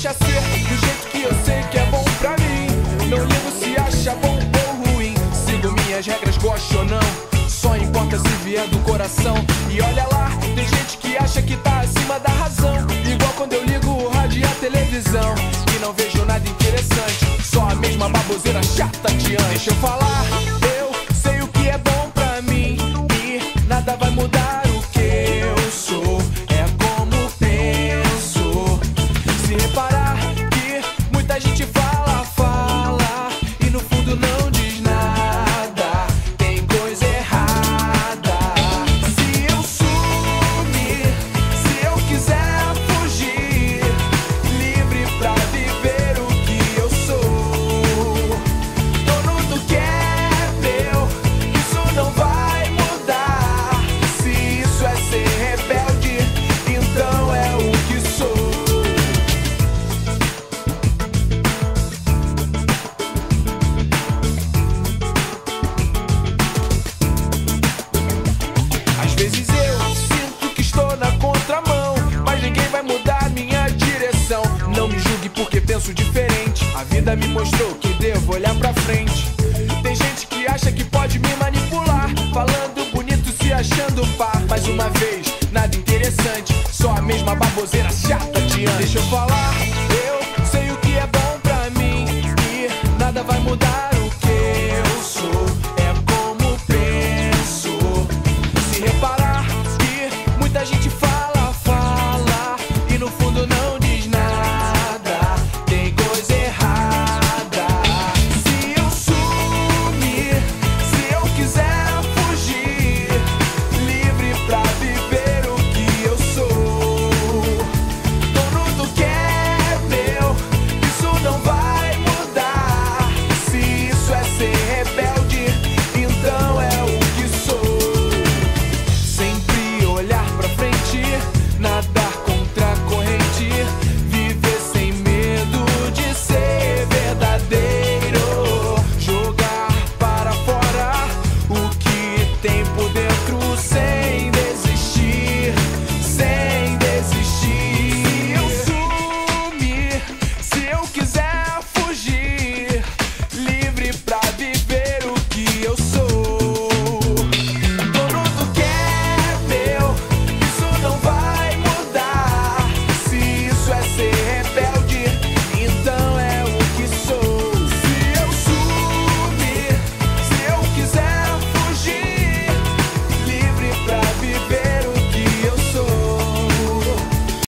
deixa ser do jeito que eu sei que é bom pra mim. Não ligo se acha bom ou ruim. Sigo minhas regras, gosto ou não, só importa se vier do coração. E olha lá, tem gente que acha que tá acima da razão, igual quando eu ligo o rádio e a televisão e não vejo nada interessante, só a mesma baboseira chata de antes. Deixa eu falar, eu sei o que é bom pra mim e nada vai mudar o que eu sou. É como penso. Se reparar que muita gente fala, fala e no fundo não diz nada, tem coisa errada. Se eu sumir, se eu quiser fugir, livre pra viver o que eu sou, dono do que é meu, isso não vai mudar. Se isso é ser rebelde, então é o que sou. Às vezes eu sinto que estou na contramão, mas ninguém vai mudar minha direção. Não me julgue porque penso diferente, a vida me mostrou que devo olhar pra frente. Tem gente que acha que pode me manipular, falando bonito, se achando par. Mais uma vez, nada interessante, só a mesma baboseira chata de antes. Deixa eu falar,